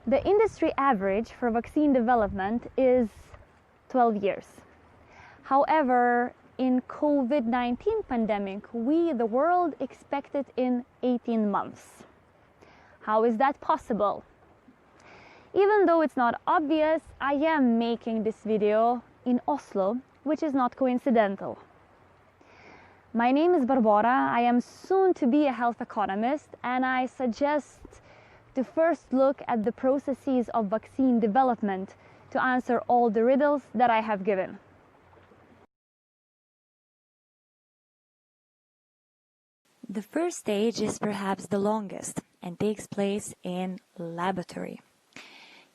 The industry average for vaccine development is 12 years. However, in Covid-19 pandemic, we, the world, expect it in 18 months. How is that possible? Even though it's not obvious, I am making this video in Oslo, which is not coincidental. My name is Barbora. I am soon to be a health economist, and I suggest to first look at the processes of vaccine development to answer all the riddles that I have given. The first stage is perhaps the longest and takes place in laboratory.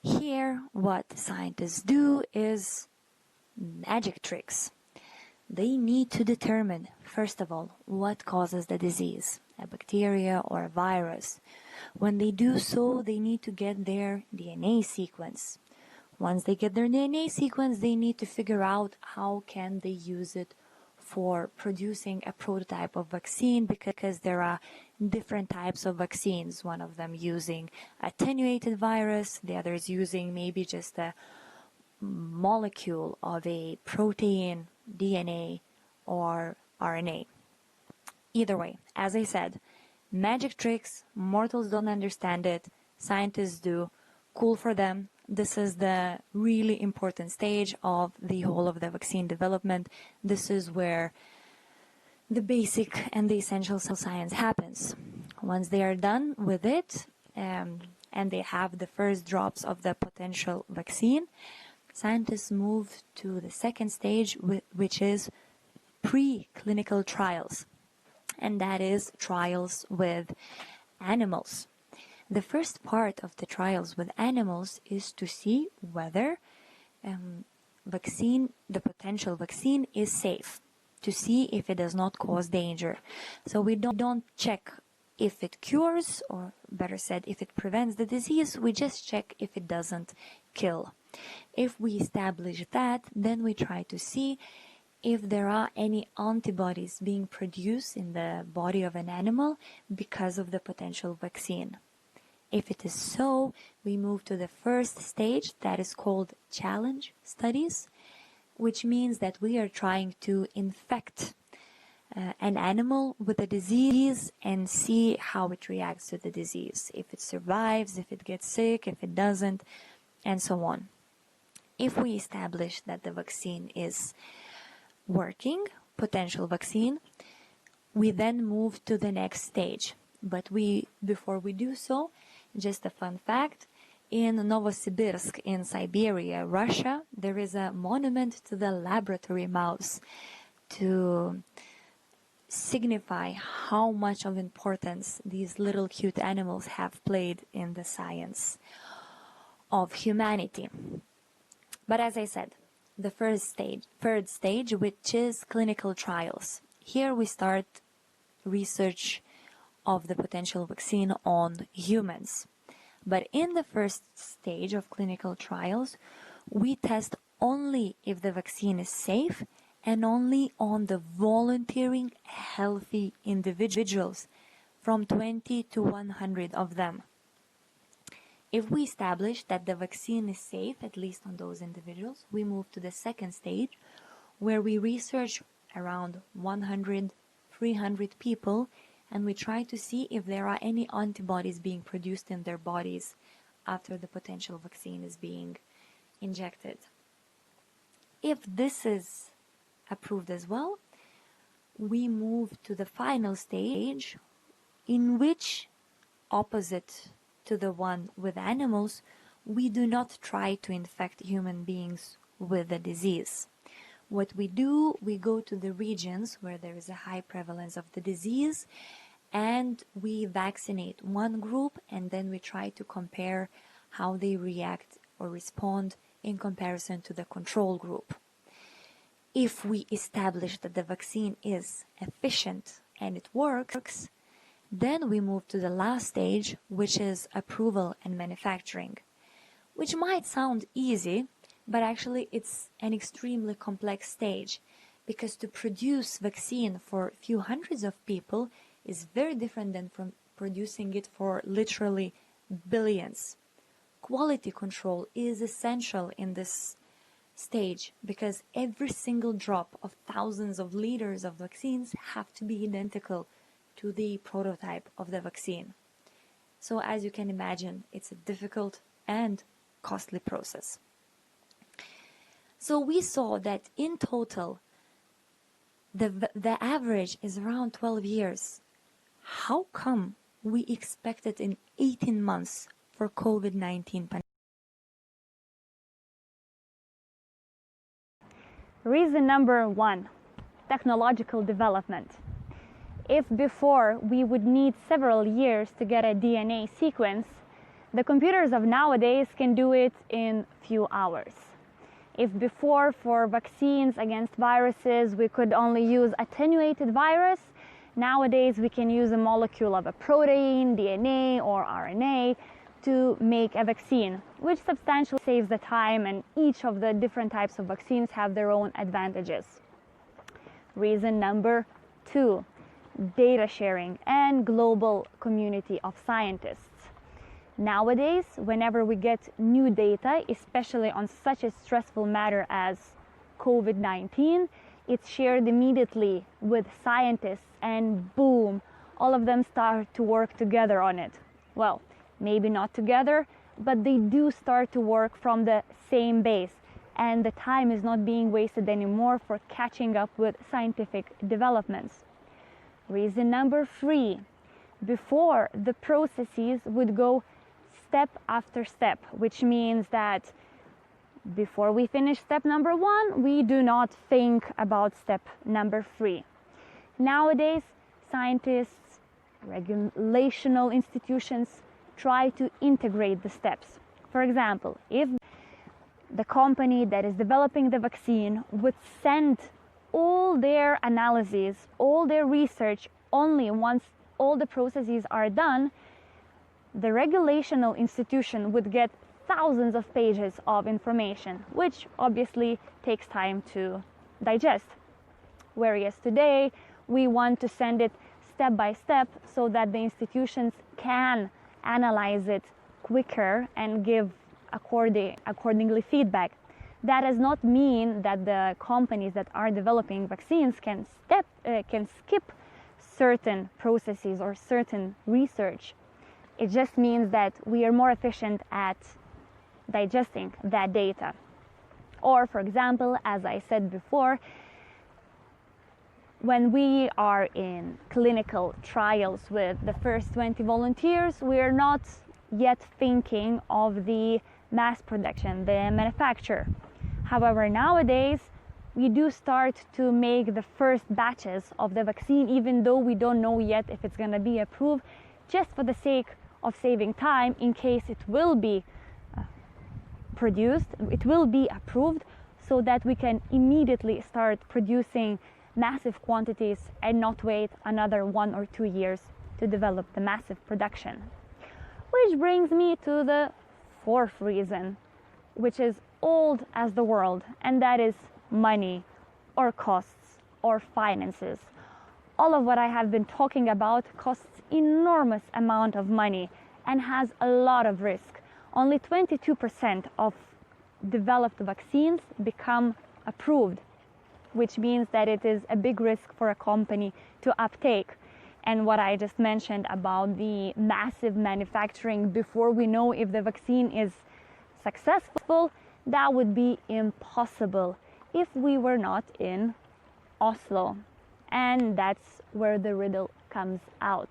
Here, what scientists do is magic tricks. They need to determine, first of all, what causes the disease, a bacteria or a virus. When they do so, they need to get their DNA sequence. Once they get their DNA sequence, they need to figure out how can they use it for producing a prototype of vaccine, because there are different types of vaccines, one of them using attenuated virus, the other is using maybe just a molecule of a protein, DNA, or RNA. Either way, as I said, magic tricks, mortals don't understand it, scientists do, cool for them. This is the really important stage of the whole of the vaccine development. This is where the basic and the essential science happens. Once they are done with it, and they have the first drops of the potential vaccine, scientists move to the second stage, which is preclinical trials, and that is trials with animals. The first part of the trials with animals is to see whether the potential vaccine is safe, to see if it does not cause danger. So we don't check if it cures, or better said, if it prevents the disease, we just check if it doesn't kill. If we establish that, then we try to see if there are any antibodies being produced in the body of an animal because of the potential vaccine. If it is so, we move to the first stage that is called challenge studies, which means that we are trying to infect an animal with a disease and see how it reacts to the disease, if it survives, if it gets sick, if it doesn't, and so on. If we establish that the vaccine is working, potential vaccine, we then move to the next stage. But before we do so, just a fun fact, in Novosibirsk in Siberia, Russia, there is a monument to the laboratory mouse to signify how much of importance these little cute animals have played in the science of humanity. But as I said, the third stage, which is clinical trials. Here we start research of the potential vaccine on humans. But in the first stage of clinical trials, we test only if the vaccine is safe and only on the volunteering healthy individuals, from 20 to 100 of them. If we establish that the vaccine is safe, at least on those individuals, we move to the second stage, where we research around 100, 300 people, and we try to see if there are any antibodies being produced in their bodies after the potential vaccine is being injected. If this is approved as well, we move to the final stage, in which, opposite to the one with animals, we do not try to infect human beings with the disease. What we do, we go to the regions where there is a high prevalence of the disease, and we vaccinate one group, and then we try to compare how they react or respond in comparison to the control group. If we establish that the vaccine is efficient and it works, then we move to the last stage, which is approval and manufacturing, which might sound easy, but actually it's an extremely complex stage, because to produce vaccine for a few hundreds of people is very different than from producing it for literally billions. quality control is essential in this stage, because every single drop of thousands of liters of vaccines have to be identical to the prototype of the vaccine. So as you can imagine, it's a difficult and costly process. So we saw that in total, the average is around 12 years. How come we expected in 18 months for COVID-19 pandemic? Reason number one, technological development. If before we would need several years to get a DNA sequence, the computers of nowadays can do it in few hours. If before for vaccines against viruses we could only use attenuated virus, nowadays we can use a molecule of a protein, DNA or RNA to make a vaccine, which substantially saves the time, and each of the different types of vaccines have their own advantages. Reason number two, data sharing and global community of scientists. Nowadays, whenever we get new data, especially on such a stressful matter as COVID-19, it's shared immediately with scientists, and boom, all of them start to work together on it. Well, maybe not together, but they do start to work from the same base, and the time is not being wasted anymore for catching up with scientific developments. Reason number three, before the processes would go step after step, which means that before we finish step number one, we do not think about step number three. Nowadays, scientists, regulational institutions try to integrate the steps. For example, if the company that is developing the vaccine would send all their analyses, all their research only once all the processes are done, the regulational institution would get thousands of pages of information, which obviously takes time to digest. Whereas today, we want to send it step by step so that the institutions can analyze it quicker and give accordingly feedback. That does not mean that the companies that are developing vaccines can skip certain processes or certain research. It just means that we are more efficient at digesting that data. Or, for example, as I said before, when we are in clinical trials with the first 20 volunteers, we are not yet thinking of the mass production, the manufacture. However, nowadays, we do start to make the first batches of the vaccine, even though we don't know yet if it's going to be approved, just for the sake of saving time in case it will be produced, it will be approved, so that we can immediately start producing massive quantities and not wait another 1 or 2 years to develop the massive production. Which brings me to the fourth reason, which is old as the world, and that is money or costs or finances. All of what I have been talking about costs enormous amount of money and has a lot of risk. Only 22% of developed vaccines become approved, which means that it is a big risk for a company to uptake. And what I just mentioned about the massive manufacturing before we know if the vaccine is successful, that would be impossible if we were not in Oslo. And that's where the riddle comes out.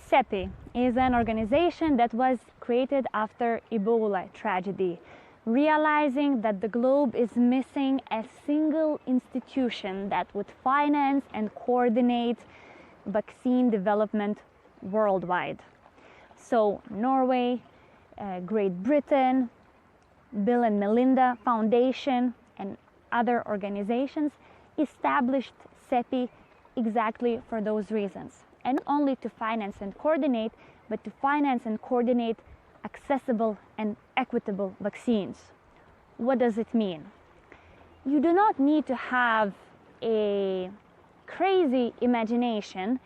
SETI is an organization that was created after Ebola tragedy, realizing that the globe is missing a single institution that would finance and coordinate vaccine development worldwide. So Norway, Great Britain, Bill and Melinda Foundation, and other organizations established SETI exactly for those reasons. And not only to finance and coordinate, but to finance and coordinate accessible and equitable vaccines. What does it mean? You do not need to have a crazy imagination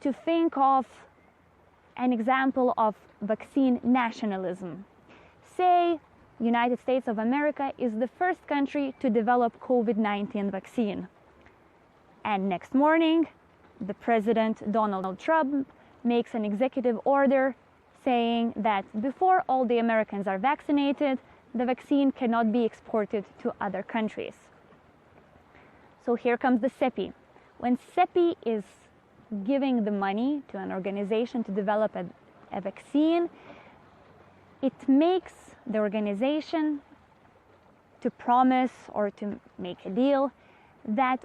to think of an example of vaccine nationalism. Say United States of America is the first country to develop COVID-19 vaccine. And next morning, the President Donald Trump makes an executive order saying that before all the Americans are vaccinated, the vaccine cannot be exported to other countries. So here comes the SETI. When SETI is giving the money to an organization to develop a vaccine, it makes the organization to promise or to make a deal that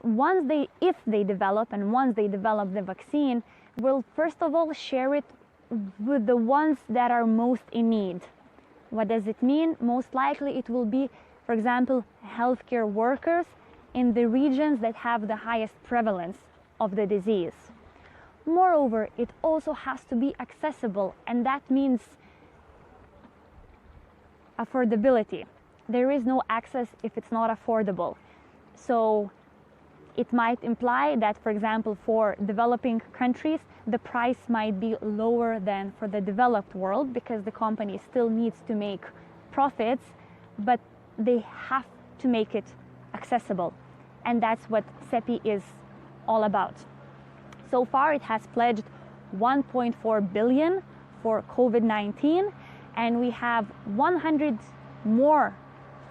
if they develop the vaccine, will first of all share it with the ones that are most in need. What does it mean? Most likely it will be, for example, healthcare workers in the regions that have the highest prevalence of the disease. Moreover, it also has to be accessible, and that means affordability. There is no access if it's not affordable. So it might imply that, for example, for developing countries, the price might be lower than for the developed world because the company still needs to make profits, but they have to make it accessible. And that's what SETI is all about. So far, it has pledged 1.4 billion for COVID-19, and we have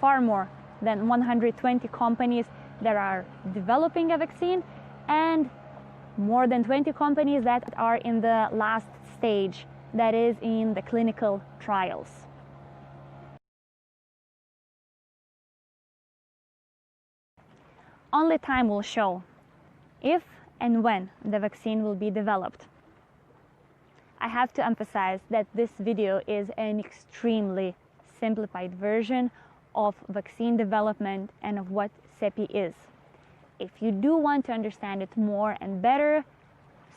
far more than 120 companies that are developing a vaccine, and more than 20 companies that are in the last stage, that is in the clinical trials. Only time will show if and when the vaccine will be developed. I have to emphasize that this video is an extremely simplified version of vaccine development and of what SETI is. If you do want to understand it more and better,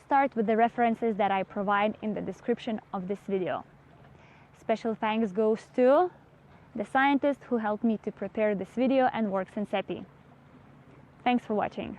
start with the references that I provide in the description of this video. Special thanks goes to the scientist who helped me to prepare this video and works in SETI. Thanks for watching.